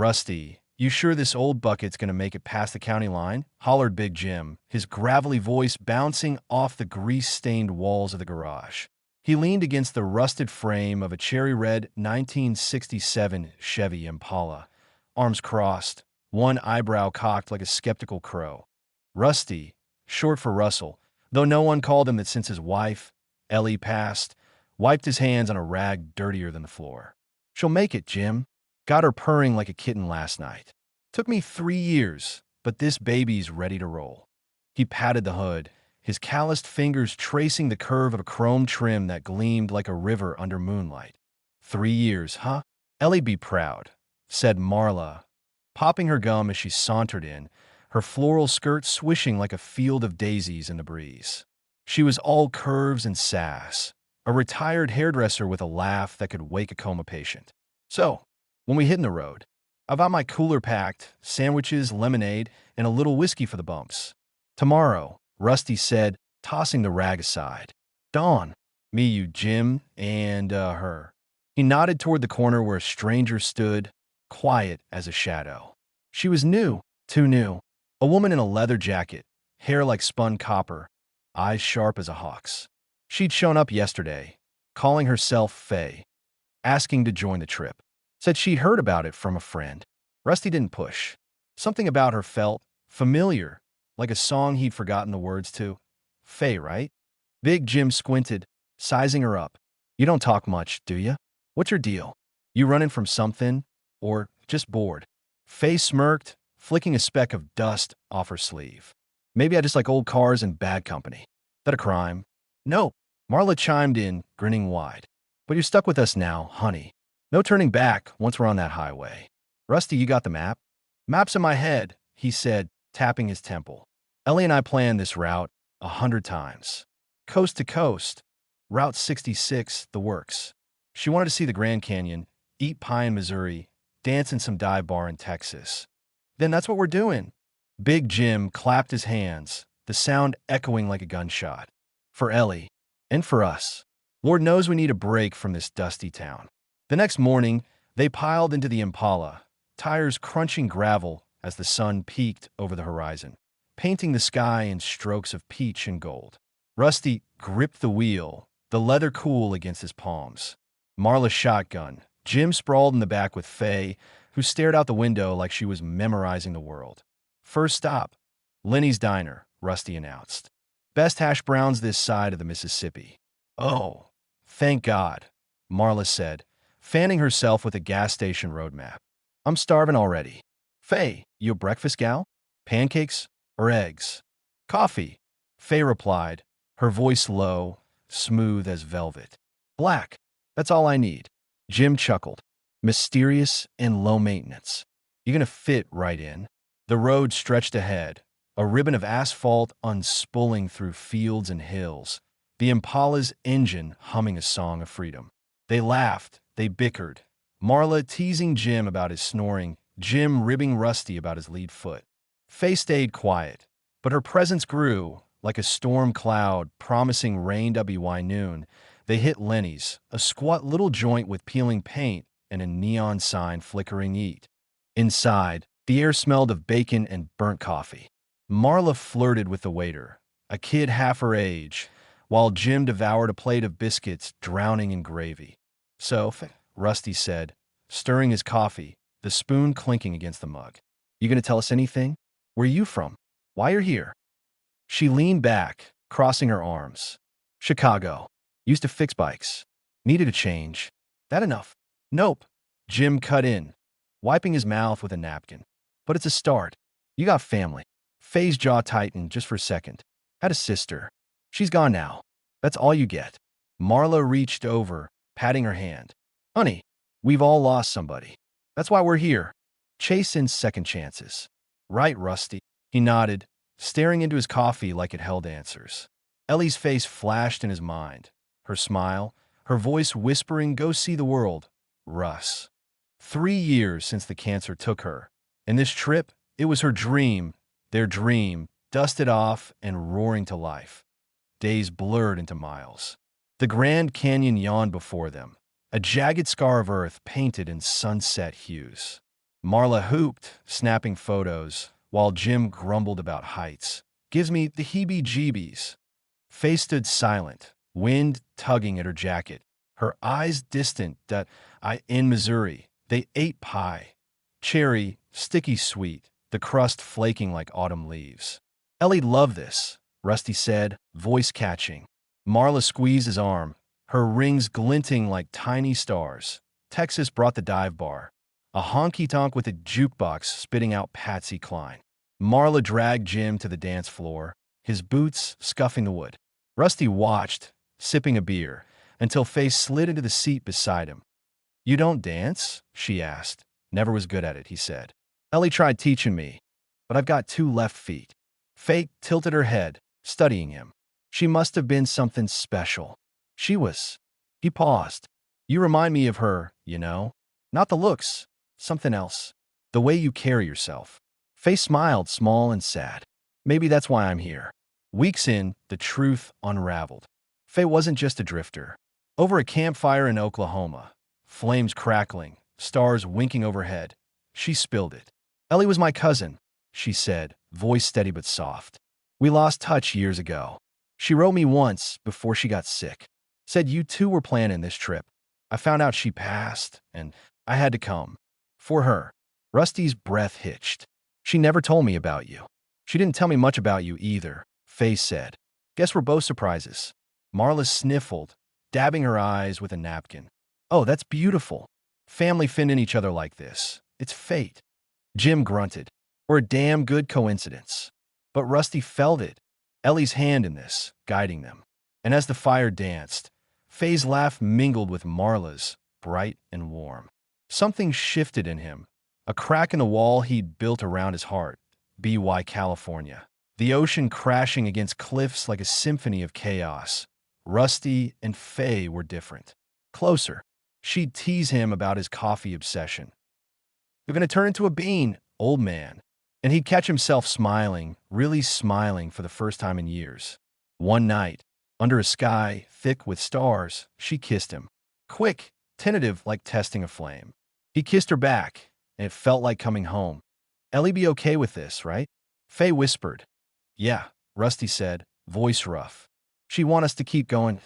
Rusty, you sure this old bucket's gonna make it past the county line? Hollered Big Jim, his gravelly voice bouncing off the grease-stained walls of the garage. He leaned against the rusted frame of a cherry-red 1967 Chevy Impala, arms crossed, one eyebrow cocked like a skeptical crow. Rusty, short for Russell, though no one called him that since his wife, Ellie, passed, wiped his hands on a rag dirtier than the floor. She'll make it, Jim. Got her purring like a kitten last night. Took me 3 years, but this baby's ready to roll. He patted the hood, his calloused fingers tracing the curve of a chrome trim that gleamed like a river under moonlight. 3 years, huh? Ellie'd be proud, said Marla, popping her gum as she sauntered in, her floral skirt swishing like a field of daisies in the breeze. She was all curves and sass, a retired hairdresser with a laugh that could wake a coma patient. So, when we hit the road, I've got my cooler packed, sandwiches, lemonade, and a little whiskey for the bumps. Tomorrow, Rusty said, tossing the rag aside. Dawn. Me, you, Jim, and, her. He nodded toward the corner where a stranger stood, quiet as a shadow. She was new, too new. A woman in a leather jacket, hair like spun copper, eyes sharp as a hawk's. She'd shown up yesterday, calling herself Faye, asking to join the trip. Said she'd heard about it from a friend. Rusty didn't push. Something about her felt familiar, like a song he'd forgotten the words to. Faye, right? Big Jim squinted, sizing her up. You don't talk much, do you? What's your deal? You running from something? Or just bored? Faye smirked, flicking a speck of dust off her sleeve. Maybe I just like old cars and bad company. That a crime? No, Marla chimed in, grinning wide. But you're stuck with us now, honey. No turning back once we're on that highway. Rusty, you got the map? Map's in my head, he said, tapping his temple. Ellie and I planned this route 100 times. Coast to coast. Route 66, the works. She wanted to see the Grand Canyon, eat pie in Missouri, dance in some dive bar in Texas. Then that's what we're doing. Big Jim clapped his hands, the sound echoing like a gunshot. For Ellie, and for us. Lord knows we need a break from this dusty town. The next morning, they piled into the Impala, tires crunching gravel as the sun peeked over the horizon, painting the sky in strokes of peach and gold. Rusty gripped the wheel, the leather cool against his palms. Marla's shotgun. Jim sprawled in the back with Faye, who stared out the window like she was memorizing the world. First stop, Lenny's Diner, Rusty announced. Best hash browns this side of the Mississippi. Oh, thank God, Marla said, fanning herself with a gas station road map. I'm starving already. Faye, you a breakfast gal? Pancakes or eggs? Coffee, Faye replied, her voice low, smooth as velvet. Black, that's all I need. Jim chuckled. Mysterious and low maintenance. You're gonna fit right in. The road stretched ahead, a ribbon of asphalt unspooling through fields and hills, the Impala's engine humming a song of freedom. They laughed, they bickered, Marla teasing Jim about his snoring, Jim ribbing Rusty about his lead foot. Faye stayed quiet, but her presence grew, like a storm cloud promising rain. WY noon, they hit Lenny's, a squat little joint with peeling paint and a neon sign flickering eat. Inside, the air smelled of bacon and burnt coffee. Marla flirted with the waiter, a kid half her age, while Jim devoured a plate of biscuits drowning in gravy. So, Rusty said, stirring his coffee, the spoon clinking against the mug. You gonna tell us anything? Where you from? Why you're here? She leaned back, crossing her arms. Chicago. Used to fix bikes. Needed a change. That enough? Nope. Jim cut in, wiping his mouth with a napkin. But it's a start. You got family. Faye's jaw tightened just for a second. Had a sister. She's gone now. That's all you get. Marla reached over, patting her hand. Honey, we've all lost somebody. That's why we're here. Chasing second chances. Right, Rusty? He nodded, staring into his coffee like it held answers. Ellie's face flashed in his mind. Her smile, her voice whispering, go see the world. Russ. 3 years since the cancer took her. And this trip, it was her dream, their dream, dusted off and roaring to life. Days blurred into miles. The Grand Canyon yawned before them, a jagged scar of earth painted in sunset hues. Marla hooped, snapping photos, while Jim grumbled about heights. Gives me the heebie-jeebies. Faye stood silent, wind tugging at her jacket, her eyes distant. In Missouri, they ate pie. Cherry, sticky sweet, the crust flaking like autumn leaves. Ellie loved this, Rusty said, voice catching. Marla squeezed his arm, her rings glinting like tiny stars. Texas brought the dive bar, a honky-tonk with a jukebox spitting out Patsy Cline. Marla dragged Jim to the dance floor, his boots scuffing the wood. Rusty watched, sipping a beer, until Faye slid into the seat beside him. "You don't dance?" she asked. "Never was good at it," he said. "Ellie tried teaching me, but I've got 2 left feet." Faye tilted her head, studying him. She must have been something special. She was. He paused. "You remind me of her, you know. Not the looks, something else. The way you carry yourself." Faye smiled, small and sad. "Maybe that's why I'm here." Weeks in, the truth unraveled. Faye wasn't just a drifter. Over a campfire in Oklahoma, flames crackling, stars winking overhead, she spilled it. "Ellie was my cousin," she said, voice steady but soft. "We lost touch years ago. She wrote me once before she got sick. Said you two were planning this trip. I found out she passed, and I had to come. For her." Rusty's breath hitched. "She never told me about you." "She didn't tell me much about you either," Faye said. "Guess we're both surprises." Marla sniffled, dabbing her eyes with a napkin. "Oh, that's beautiful. Family finding each other like this. It's fate." Jim grunted. "Or a damn good coincidence." But Rusty felt it, Ellie's hand in this, guiding them. And as the fire danced, Faye's laugh mingled with Marla's, bright and warm. Something shifted in him, a crack in the wall he'd built around his heart. BY California. The ocean crashing against cliffs like a symphony of chaos. Rusty and Faye were different. Closer. She'd tease him about his coffee obsession. "You're going to turn into a bean, old man." And he'd catch himself smiling, really smiling for the first time in years. One night, under a sky thick with stars, she kissed him. Quick, tentative like testing a flame. He kissed her back, and it felt like coming home. "Ellie be okay with this, right?" Faye whispered. "Yeah," Rusty said, voice rough. "She want us to keep going."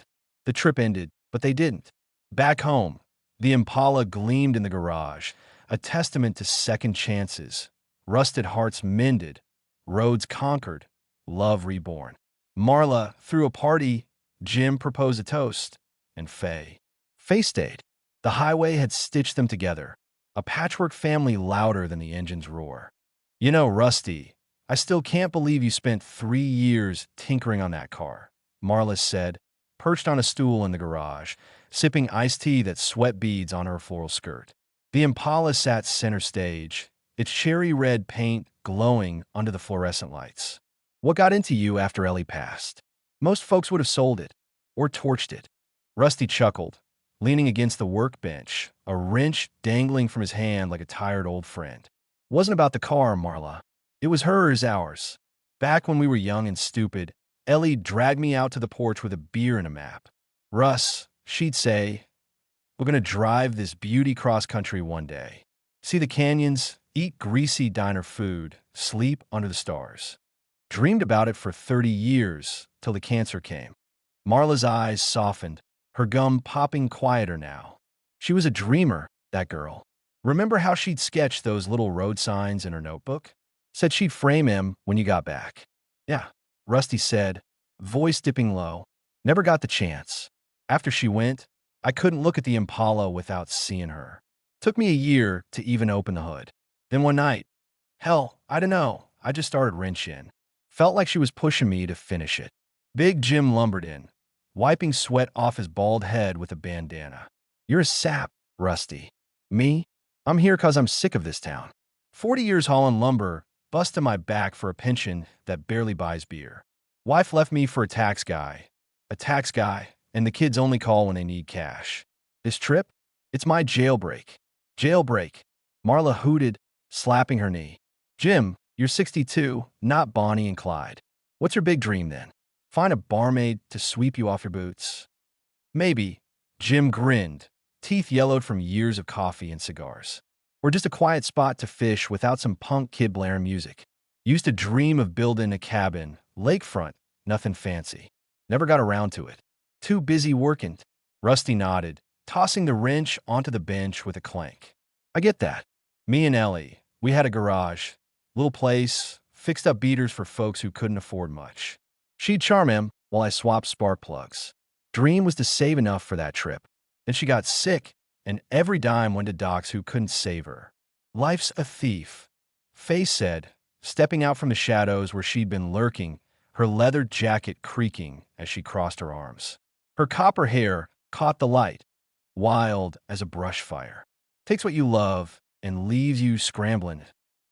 The trip ended, but they didn't. Back home, the Impala gleamed in the garage, a testament to second chances. Rusted hearts mended, roads conquered, love reborn. Marla threw a party, Jim proposed a toast, and Faye stayed. The highway had stitched them together, a patchwork family louder than the engine's roar. "You know, Rusty, I still can't believe you spent 3 years tinkering on that car," Marla said, perched on a stool in the garage, sipping iced tea that sweat beads on her floral skirt. The Impala sat center stage, its cherry red paint glowing under the fluorescent lights. "What got into you after Ellie passed?" "Most folks would have sold it, or torched it." Rusty chuckled, leaning against the workbench, a wrench dangling from his hand like a tired old friend. "Wasn't about the car, Marla. It was hers, ours. Back when we were young and stupid, Ellie dragged me out to the porch with a beer and a map. 'Russ,' she'd say, 'we're going to drive this beauty cross-country one day. See the canyons, eat greasy diner food, sleep under the stars.' Dreamed about it for 30 years, till the cancer came." Marla's eyes softened, her gum popping quieter now. She was a dreamer, that girl. Remember how she'd sketch those little road signs in her notebook? Said she'd frame him when you got back. "Yeah," Rusty said, voice dipping low. "Never got the chance. After she went, I couldn't look at the Impala without seeing her. Took me a year to even open the hood. Then one night, hell, I don't know, I just started wrenching. Felt like she was pushing me to finish it." Big Jim lumbered in, wiping sweat off his bald head with a bandana. "You're a sap, Rusty." "Me? I'm here 'cause I'm sick of this town. 40 years hauling lumber, busting my back for a pension that barely buys beer. Wife left me for a tax guy, and the kids only call when they need cash. This trip? It's my jailbreak." "Jailbreak," Marla hooted, slapping her knee. "Jim, you're 62, not Bonnie and Clyde. What's your big dream then? Find a barmaid to sweep you off your boots?" "Maybe." Jim grinned, teeth yellowed from years of coffee and cigars. or just a quiet spot to fish without some punk kid blaring music. Used to dream of building a cabin, lakefront, nothing fancy. Never got around to it. Too busy working. Rusty nodded, tossing the wrench onto the bench with a clank. I get that. Me and Ellie, we had a garage, little place, fixed up beaters for folks who couldn't afford much. She'd charm him while I swapped spark plugs. Dream was to save enough for that trip. Then she got sick, and every dime went to docs who couldn't save her. Life's a thief, Faye said, stepping out from the shadows where she'd been lurking, her leather jacket creaking as she crossed her arms. Her copper hair caught the light, wild as a brush fire. Takes what you love and leaves you scrambling.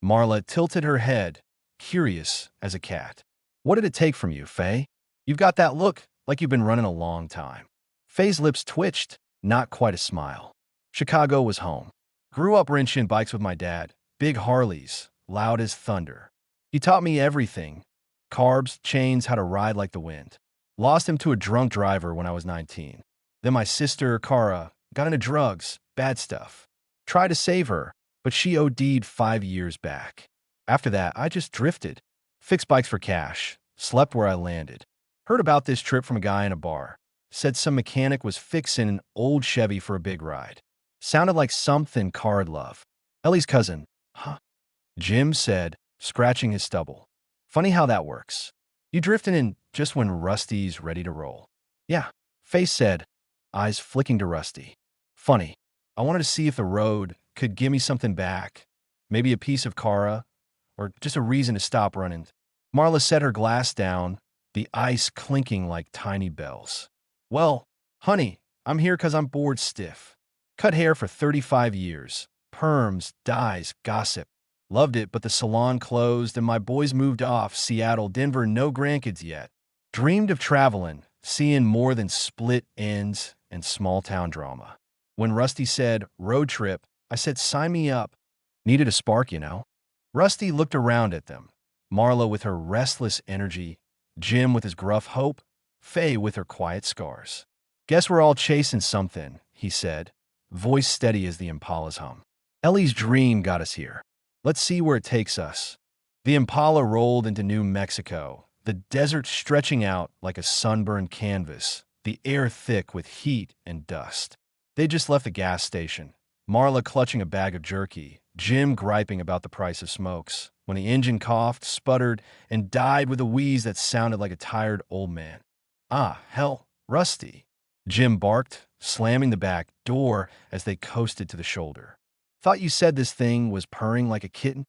Marla tilted her head, curious as a cat. What did it take from you, Faye? You've got that look like you've been running a long time. Faye's lips twitched, not quite a smile. Chicago was home. Grew up wrenching bikes with my dad, big Harleys, loud as thunder. He taught me everything. Carbs, chains, how to ride like the wind. Lost him to a drunk driver when I was 19. Then my sister, Cara, got into drugs, bad stuff. Tried to save her, but she OD'd 5 years back. After that, I just drifted. Fixed bikes for cash, slept where I landed. Heard about this trip from a guy in a bar. Said some mechanic was fixing an old Chevy for a big ride. Sounded like something Cara'd love. Ellie's cousin, huh? Jim said, scratching his stubble. Funny how that works. You drifting in just when Rusty's ready to roll. Yeah, Faye said, eyes flicking to Rusty. Funny. I wanted to see if the road could give me something back. Maybe a piece of Cara, or just a reason to stop running. Marla set her glass down, the ice clinking like tiny bells. Well, honey, I'm here 'cause I'm bored stiff. Cut hair for 35 years. Perms, dyes, gossip. Loved it, but the salon closed and my boys moved off. Seattle, Denver, no grandkids yet. Dreamed of traveling, seeing more than split ends and small-town drama. When Rusty said, road trip, I said, sign me up. Needed a spark, you know. Rusty looked around at them. Marla with her restless energy, Jim with his gruff hope, Faye with her quiet scars. Guess we're all chasing something, he said, voice steady as the Impala's hum. Ellie's dream got us here. Let's see where it takes us. The Impala rolled into New Mexico, the desert stretching out like a sunburned canvas, the air thick with heat and dust. They just left the gas station, Marla clutching a bag of jerky, Jim griping about the price of smokes, when the engine coughed, sputtered, and died with a wheeze that sounded like a tired old man. Ah, hell, Rusty, Jim barked, slamming the back door as they coasted to the shoulder. Thought you said this thing was purring like a kitten?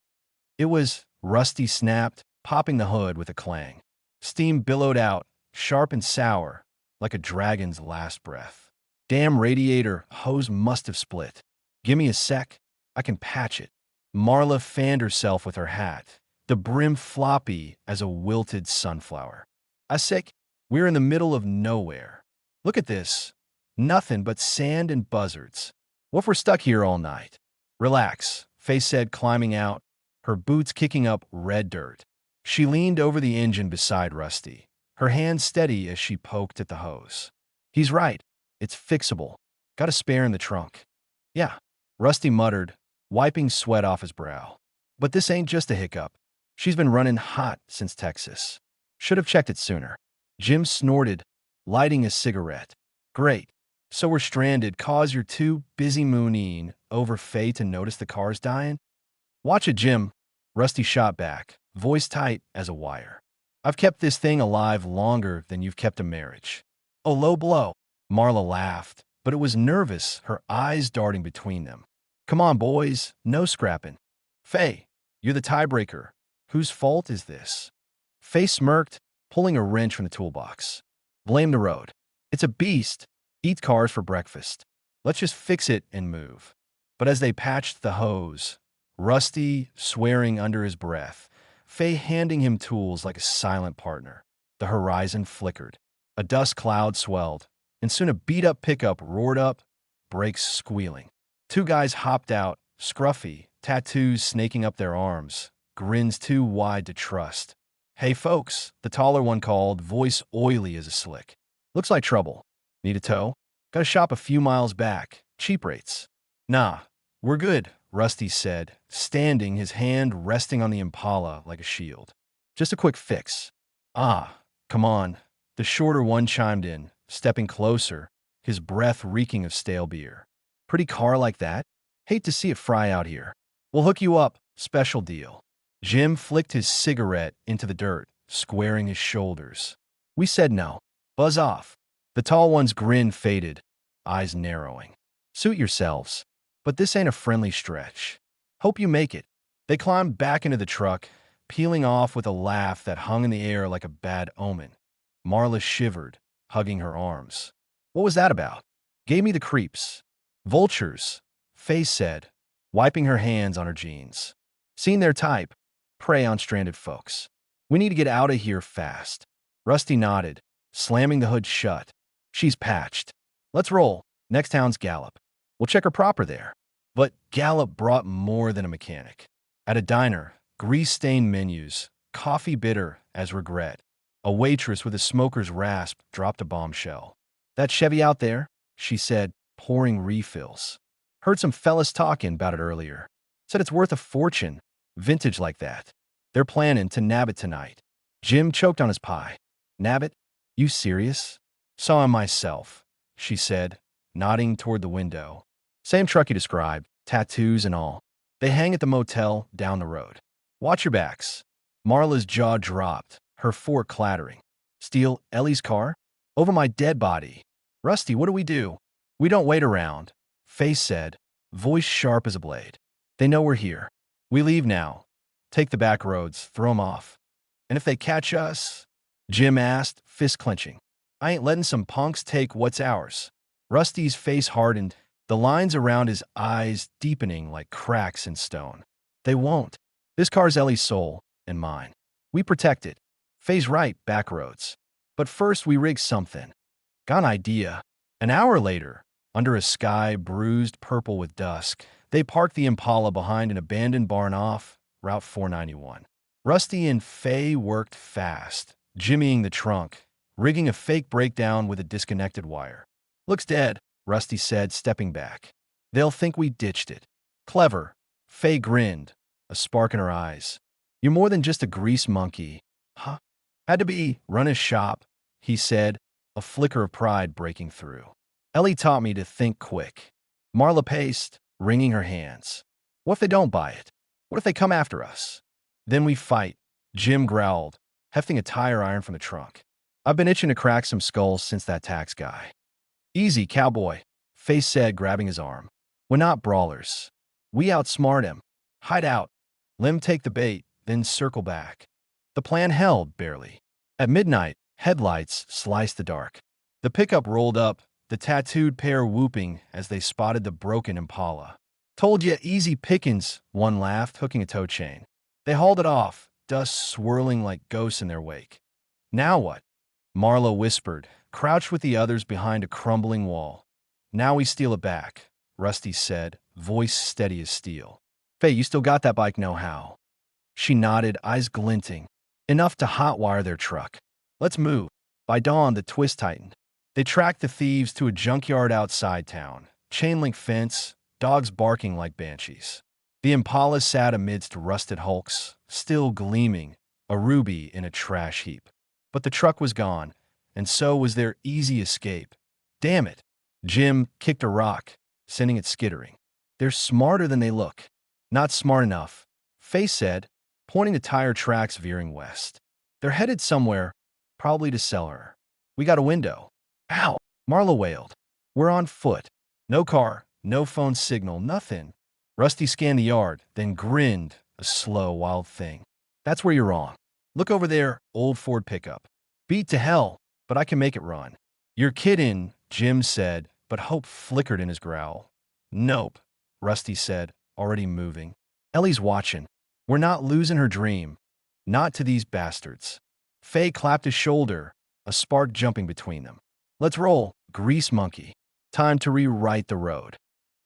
It was, Rusty snapped, popping the hood with a clang. Steam billowed out, sharp and sour, like a dragon's last breath. Damn radiator hose must have split. Gimme a sec, I can patch it. Marla fanned herself with her hat, the brim floppy as a wilted sunflower. I sick, we're in the middle of nowhere. Look at this. Nothing but sand and buzzards. What if we're stuck here all night? Relax, Faye said, climbing out, her boots kicking up red dirt. She leaned over the engine beside Rusty, her hand steady as she poked at the hose. He's right. It's fixable. Got a spare in the trunk. Yeah, Rusty muttered, wiping sweat off his brow. But this ain't just a hiccup. She's been running hot since Texas. Should have checked it sooner. Jim snorted, lighting a cigarette. Great. So we're stranded 'cause you're too busy mooning over Faye to notice the car's dying? Watch it, Jim. Rusty shot back, voice tight as a wire. I've kept this thing alive longer than you've kept a marriage. A low blow. Marla laughed, but it was nervous, her eyes darting between them. Come on, boys, no scrapping. Faye, you're the tiebreaker. Whose fault is this? Faye smirked, pulling a wrench from the toolbox. Blame the road. It's a beast. Eats cars for breakfast. Let's just fix it and move. But as they patched the hose, Rusty swearing under his breath, Faye handing him tools like a silent partner, the horizon flickered. A dust cloud swelled, and soon a beat-up pickup roared up, brakes squealing. Two guys hopped out, scruffy, tattoos snaking up their arms, grins too wide to trust. Hey folks, the taller one called, voice oily as a slick. Looks like trouble. Need a tow? Got a shop a few miles back. Cheap rates. Nah, we're good, Rusty said, standing, his hand resting on the Impala like a shield. Just a quick fix. Ah, come on. The shorter one chimed in, stepping closer, his breath reeking of stale beer. Pretty car like that? Hate to see it fry out here. We'll hook you up. Special deal. Jim flicked his cigarette into the dirt, squaring his shoulders. We said no. Buzz off. The tall one's grin faded, eyes narrowing. Suit yourselves. But this ain't a friendly stretch. Hope you make it. They climbed back into the truck, peeling off with a laugh that hung in the air like a bad omen. Marla shivered, hugging her arms. What was that about? Gave me the creeps. Vultures, Faye said, wiping her hands on her jeans. Seen their type. Prey on stranded folks. We need to get out of here fast. Rusty nodded, slamming the hood shut. She's patched. Let's roll. Next town's Gallup. We'll check her proper there. But Gallup brought more than a mechanic. At a diner, grease-stained menus, coffee bitter as regret. A waitress with a smoker's rasp dropped a bombshell. That Chevy out there, she said, pouring refills. Heard some fellas talking about it earlier. Said it's worth a fortune, vintage like that. They're planning to nab it tonight. Jim choked on his pie. Nab it? You serious? Saw him myself, she said, nodding toward the window. Same truck you described, tattoos and all. They hang at the motel down the road. Watch your backs. Marla's jaw dropped, her fork clattering. Steal Ellie's car? Over my dead body. Rusty, what do we do? We don't wait around, Faye said, voice sharp as a blade. They know we're here. We leave now. Take the back roads, throw 'em off. And if they catch us? Jim asked, fist clenching. I ain't letting some punks take what's ours. Rusty's face hardened, the lines around his eyes deepening like cracks in stone. They won't. This car's Ellie's soul and mine. We protect it. Faye's right, back roads. But first we rig something. Got an idea. An hour later, under a sky bruised purple with dusk, they parked the Impala behind an abandoned barn off Route 491. Rusty and Faye worked fast, jimmying the trunk, rigging a fake breakdown with a disconnected wire. Looks dead, Rusty said, stepping back. They'll think we ditched it. Clever. Faye grinned, a spark in her eyes. You're more than just a grease monkey. Huh? Had to be. Run his shop, he said, a flicker of pride breaking through. Ellie taught me to think quick. Marla paced, wringing her hands. What if they don't buy it? What if they come after us? Then we fight, Jim growled, hefting a tire iron from the trunk. I've been itching to crack some skulls since that tax guy. Easy, cowboy, Faye said, grabbing his arm. We're not brawlers. We outsmart him. Hide out. Let him take the bait, then circle back. The plan held, barely. At midnight, headlights sliced the dark. The pickup rolled up, the tattooed pair whooping as they spotted the broken Impala. Told ya, easy pickings, one laughed, hooking a tow chain. They hauled it off, dust swirling like ghosts in their wake. Now what? Marla whispered, crouched with the others behind a crumbling wall. Now we steal it back, Rusty said, voice steady as steel. Faye, you still got that bike know-how. She nodded, eyes glinting. Enough to hotwire their truck. Let's move. By dawn, the twist tightened. They tracked the thieves to a junkyard outside town. Chain-link fence, dogs barking like banshees. The Impala sat amidst rusted hulks, still gleaming, a ruby in a trash heap. But the truck was gone, and so was their easy escape. Damn it. Jim kicked a rock, sending it skittering. They're smarter than they look. Not smart enough, Faye said, pointing to tire tracks veering west. They're headed somewhere, probably to sell her. We got a window. Ow! Marla wailed. We're on foot. No car, no phone signal, nothing. Rusty scanned the yard, then grinned, a slow, wild thing. That's where you're wrong. Look over there, old Ford pickup. Beat to hell, but I can make it run. You're kidding, Jim said, but hope flickered in his growl. Nope, Rusty said, already moving. Ellie's watching. We're not losing her dream. Not to these bastards. Faye clapped his shoulder, a spark jumping between them. Let's roll, grease monkey. Time to rewrite the road.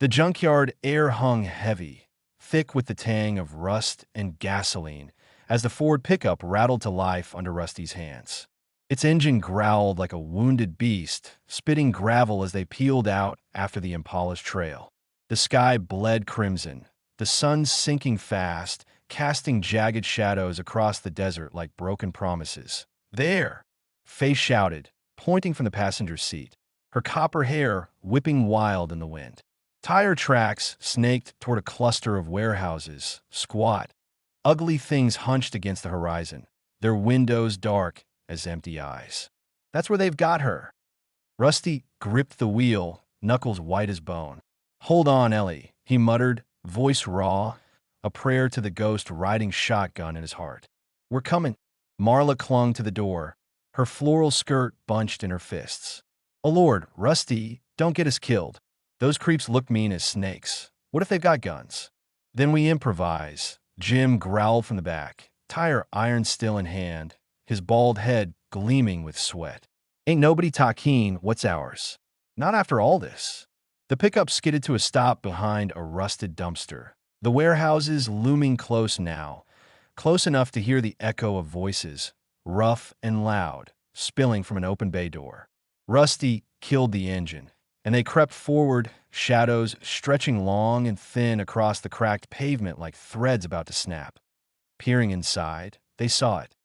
The junkyard air hung heavy, thick with the tang of rust and gasoline, as the Ford pickup rattled to life under Rusty's hands. Its engine growled like a wounded beast, spitting gravel as they peeled out after the Impala's trail. The sky bled crimson, the sun sinking fast, casting jagged shadows across the desert like broken promises. There! Faye shouted, pointing from the passenger seat, her copper hair whipping wild in the wind. Tire tracks snaked toward a cluster of warehouses, squat, ugly things hunched against the horizon, their windows dark as empty eyes. That's where they've got her. Rusty gripped the wheel, knuckles white as bone. Hold on, Ellie, he muttered, voice raw, a prayer to the ghost riding shotgun in his heart. We're coming. Marla clung to the door, her floral skirt bunched in her fists. Oh Lord, Rusty, don't get us killed. Those creeps look mean as snakes. What if they've got guns? Then we improvise. Jim growled from the back, tire iron still in hand, his bald head gleaming with sweat. Ain't nobody talking what's ours. Not after all this. The pickup skidded to a stop behind a rusted dumpster, the warehouses looming close now, close enough to hear the echo of voices, rough and loud, spilling from an open bay door. Rusty killed the engine, and they crept forward, shadows stretching long and thin across the cracked pavement like threads about to snap. Peering inside, they saw it.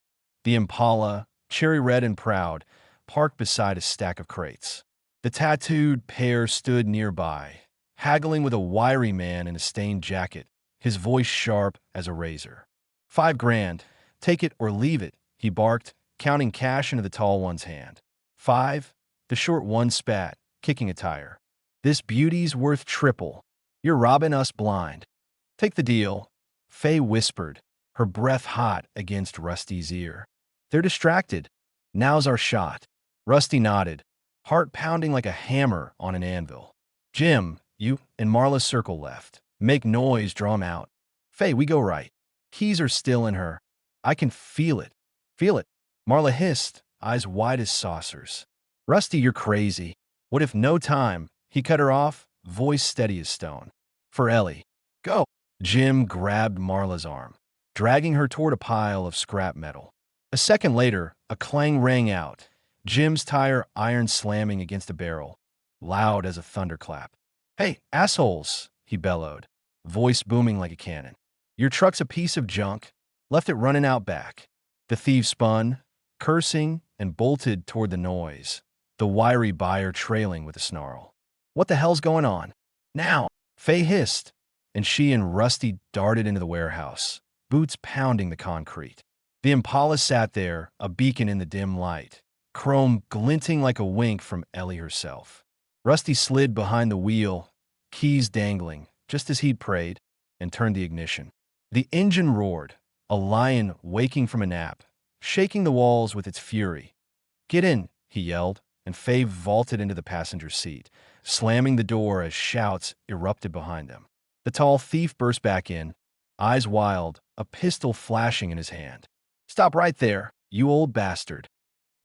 The Impala, cherry red and proud, parked beside a stack of crates. The tattooed pair stood nearby, haggling with a wiry man in a stained jacket, his voice sharp as a razor. $5,000, take it or leave it, he barked, counting cash into the tall one's hand. 5? The short one spat, kicking a tire. This beauty's worth triple. You're robbing us blind. Take the deal, Faye whispered, her breath hot against Rusty's ear. They're distracted. Now's our shot. Rusty nodded, heart pounding like a hammer on an anvil. Jim, you and Marla circle left. Make noise, draw 'em out. Faye, we go right. Keys are still in her. I can feel it. Feel it. Marla hissed, eyes wide as saucers. Rusty, you're crazy. What if no time? He cut her off, voice steady as stone. For Ellie. Go. Jim grabbed Marla's arm, dragging her toward a pile of scrap metal. A second later, a clang rang out, Jim's tire iron slamming against a barrel, loud as a thunderclap. Hey, assholes, he bellowed, voice booming like a cannon. Your truck's a piece of junk. Left it running out back. The thieves spun, cursing, and bolted toward the noise, the wiry buyer trailing with a snarl. What the hell's going on? Now, Faye hissed, and she and Rusty darted into the warehouse, boots pounding the concrete. The Impala sat there, a beacon in the dim light, chrome glinting like a wink from Ellie herself. Rusty slid behind the wheel, keys dangling, just as he'd prayed, and turned the ignition. The engine roared, a lion waking from a nap, shaking the walls with its fury. Get in, he yelled, and Faye vaulted into the passenger seat, slamming the door as shouts erupted behind them. The tall thief burst back in, eyes wild, a pistol flashing in his hand. Stop right there, you old bastard.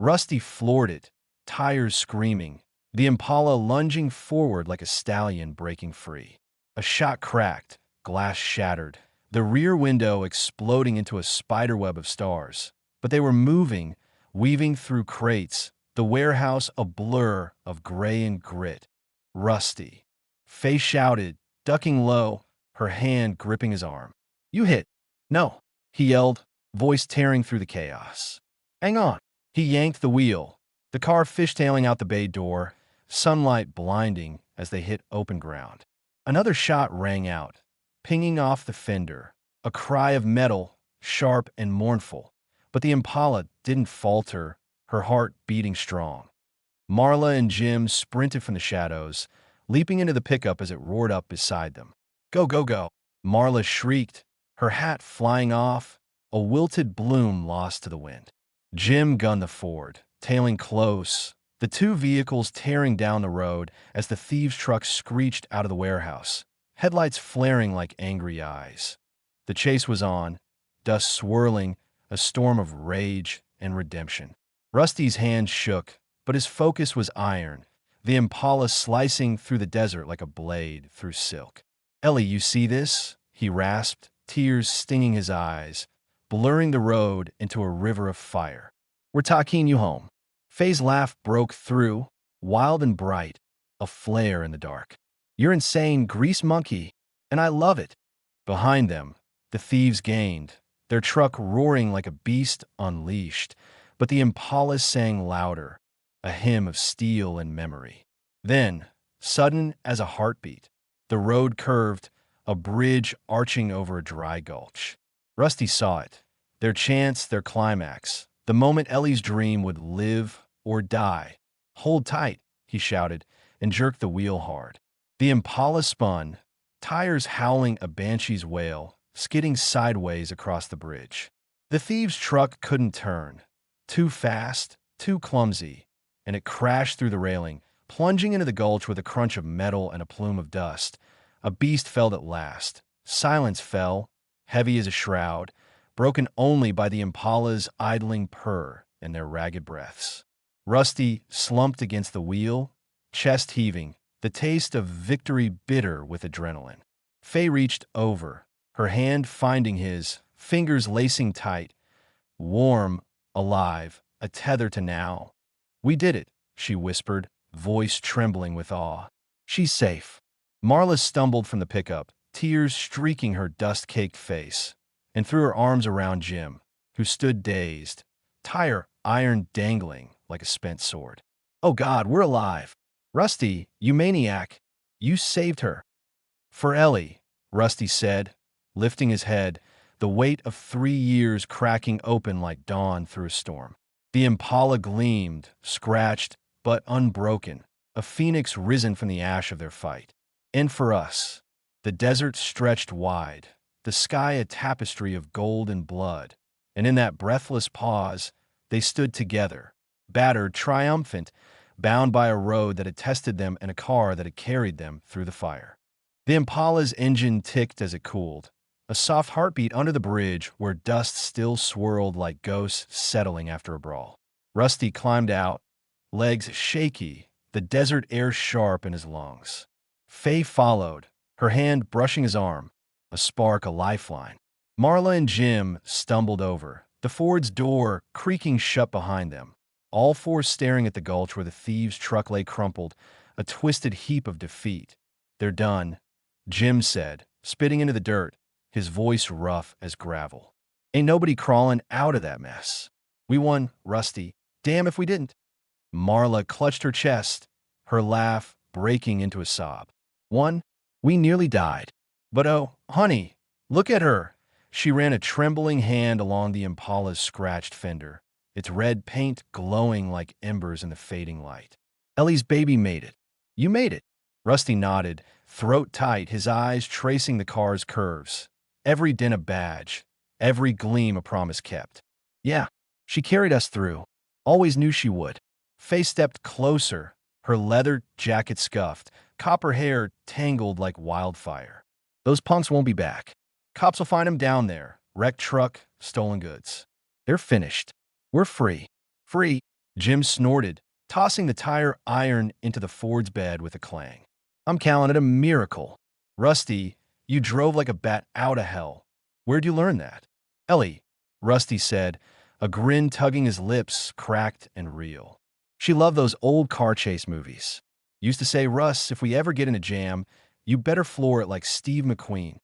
Rusty floored it, tires screaming, the Impala lunging forward like a stallion breaking free. A shot cracked, glass shattered, the rear window exploding into a spiderweb of stars. But they were moving, weaving through crates, the warehouse a blur of gray and grit. Rusty. Faye shouted, ducking low, her hand gripping his arm. You hit. No, he yelled, voice tearing through the chaos. Hang on. He yanked the wheel, the car fishtailing out the bay door, sunlight blinding as they hit open ground. Another shot rang out, pinging off the fender, a cry of metal, sharp and mournful. But the Impala didn't falter, her heart beating strong. Marla and Jim sprinted from the shadows, leaping into the pickup as it roared up beside them. Go, go, go. Marla shrieked, her hat flying off, a wilted bloom lost to the wind. Jim gunned the Ford, tailing close, the two vehicles tearing down the road as the thieves' truck screeched out of the warehouse, headlights flaring like angry eyes. The chase was on, dust swirling, a storm of rage and redemption. Rusty's hand shook, but his focus was iron, the Impala slicing through the desert like a blade through silk. Ellie, you see this? He rasped, tears stinging his eyes, blurring the road into a river of fire. We're taking you home. Faye's laugh broke through, wild and bright, a flare in the dark. You're insane, grease monkey, and I love it. Behind them, the thieves gained, their truck roaring like a beast unleashed, but the Impala sang louder, a hymn of steel and memory. Then, sudden as a heartbeat, the road curved, a bridge arching over a dry gulch. Rusty saw it, their chance, their climax, the moment Ellie's dream would live or die. "Hold tight," he shouted, and jerked the wheel hard. The Impala spun, tires howling a banshee's wail, skidding sideways across the bridge. The thieves' truck couldn't turn. Too fast, too clumsy, and it crashed through the railing, plunging into the gulch with a crunch of metal and a plume of dust. A beast felled at last. Silence fell, heavy as a shroud, broken only by the Impala's idling purr and their ragged breaths. Rusty slumped against the wheel, chest heaving, the taste of victory bitter with adrenaline. Faye reached over, her hand finding his, fingers lacing tight. Warm, alive, a tether to now. "We did it," she whispered, voice trembling with awe. "She's safe." Marla stumbled from the pickup, tears streaking her dust-caked face, and threw her arms around Jim, who stood dazed, tire iron dangling like a spent sword. "Oh God, we're alive! Rusty, you maniac! You saved her!" "For Ellie," Rusty said, lifting his head, the weight of 3 years cracking open like dawn through a storm. The Impala gleamed, scratched, but unbroken, a phoenix risen from the ash of their fight. "And for us." The desert stretched wide, the sky a tapestry of gold and blood, and in that breathless pause, they stood together, battered, triumphant, bound by a road that had tested them and a car that had carried them through the fire. The Impala's engine ticked as it cooled, a soft heartbeat under the bridge where dust still swirled like ghosts settling after a brawl. Rusty climbed out, legs shaky, the desert air sharp in his lungs. Faye followed, her hand brushing his arm, a spark, a lifeline. Marla and Jim stumbled over, the Ford's door creaking shut behind them, all four staring at the gulch where the thieves' truck lay crumpled, a twisted heap of defeat. "They're done," Jim said, spitting into the dirt, his voice rough as gravel. "Ain't nobody crawling out of that mess. We won, Rusty. Damn if we didn't." Marla clutched her chest, her laugh breaking into a sob. "Won? We nearly died. But oh, honey, look at her." She ran a trembling hand along the Impala's scratched fender, its red paint glowing like embers in the fading light. "Ellie's baby made it. You made it." Rusty nodded, throat tight, his eyes tracing the car's curves. Every dent a badge, every gleam a promise kept. "Yeah, she carried us through. Always knew she would." Faye stepped closer, her leather jacket scuffed, copper hair tangled like wildfire. "Those punks won't be back. Cops will find them down there. Wrecked truck, stolen goods. They're finished. We're free." "Free," Jim snorted, tossing the tire iron into the Ford's bed with a clang. "I'm calling it a miracle. Rusty, you drove like a bat out of hell. Where'd you learn that?" "Ellie," Rusty said, a grin tugging his lips, cracked and real. "She loved those old car chase movies. Used to say, 'Russ, if we ever get in a jam, you better floor it like Steve McQueen.'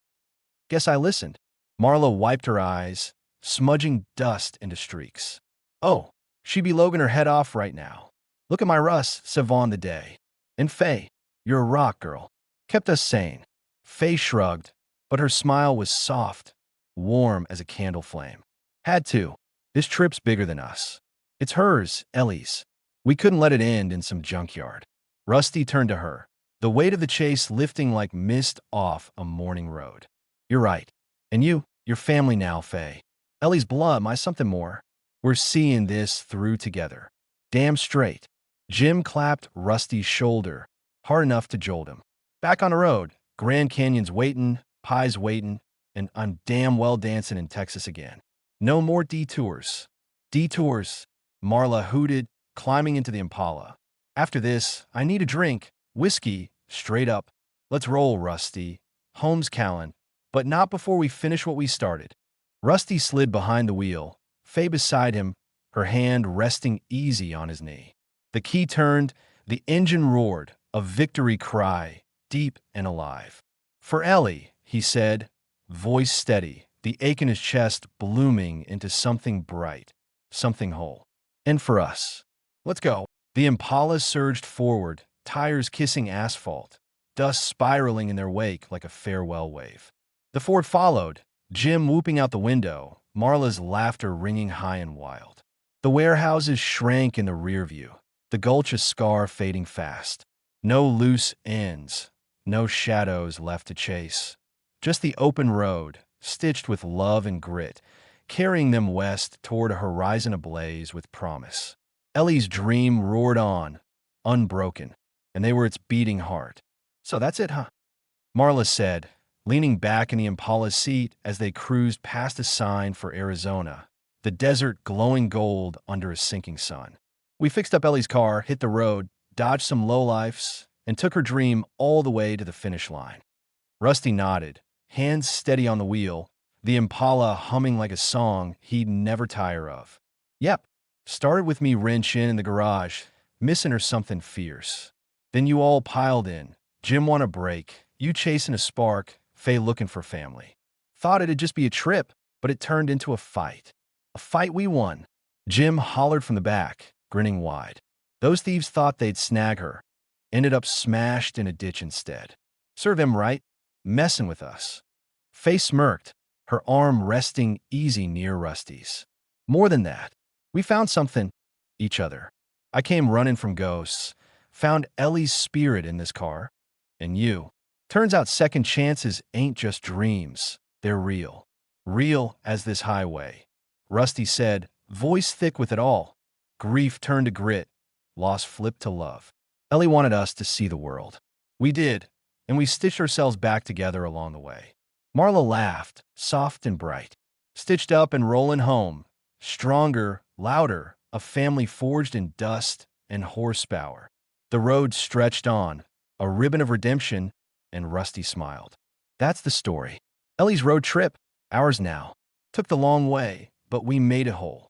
Guess I listened." Marla wiped her eyes, smudging dust into streaks. "Oh, she'd be logging her head off right now. Look at my Russ, savon the day. And Faye, you're a rock girl. Kept us sane." Faye shrugged, but her smile was soft, warm as a candle flame. "Had to. This trip's bigger than us. It's hers, Ellie's. We couldn't let it end in some junkyard." Rusty turned to her, the weight of the chase lifting like mist off a morning road. "You're right. And you're family now, Faye. Ellie's blood, my something more. We're seeing this through together. Damn straight." Jim clapped Rusty's shoulder, hard enough to jolt him. "Back on the road. Grand Canyon's waiting, Pie's waiting, and I'm damn well dancing in Texas again. No more detours." "Detours," Marla hooted, climbing into the Impala. "After this, I need a drink. Whiskey, straight up. Let's roll, Rusty. Home's Callan, but not before we finish what we started." Rusty slid behind the wheel, Faye beside him, her hand resting easy on his knee. The key turned, the engine roared, a victory cry, deep and alive. "For Ellie," he said, voice steady, the ache in his chest blooming into something bright, something whole. And for us. Let's go. The Impala surged forward, tires kissing asphalt, dust spiraling in their wake like a farewell wave. The Ford followed, Jim whooping out the window, Marla's laughter ringing high and wild. The warehouses shrank in the rear view, the gulch a scar fading fast. No loose ends, no shadows left to chase. Just the open road, stitched with love and grit, carrying them west toward a horizon ablaze with promise. Ellie's dream roared on, unbroken, and they were its beating heart. So that's it, huh? Marla said, leaning back in the Impala's seat as they cruised past a sign for Arizona, the desert glowing gold under a sinking sun. We fixed up Ellie's car, hit the road, dodged some lowlifes, and took her dream all the way to the finish line. Rusty nodded, hands steady on the wheel, the Impala humming like a song he'd never tire of. Yep, started with me wrenching in the garage, missing her something fierce. Then you all piled in. Jim won a break, you chasing a spark, Faye looking for family. Thought it'd just be a trip, but it turned into a fight. A fight we won. Jim hollered from the back, grinning wide. Those thieves thought they'd snag her. Ended up smashed in a ditch instead. Serve him right, messing with us. Faye smirked, her arm resting easy near Rusty's. More than that, we found something, each other. I came running from ghosts, found Ellie's spirit in this car, and you. Turns out second chances ain't just dreams, they're real. Real as this highway. Rusty said, voice thick with it all. Grief turned to grit, loss flipped to love. Ellie wanted us to see the world. We did, and we stitched ourselves back together along the way. Marla laughed, soft and bright. Stitched up and rolling home. Stronger, louder, a family forged in dust and horsepower. The road stretched on, a ribbon of redemption, and Rusty smiled. That's the story. Ellie's road trip, ours now. Took the long way, but we made it whole.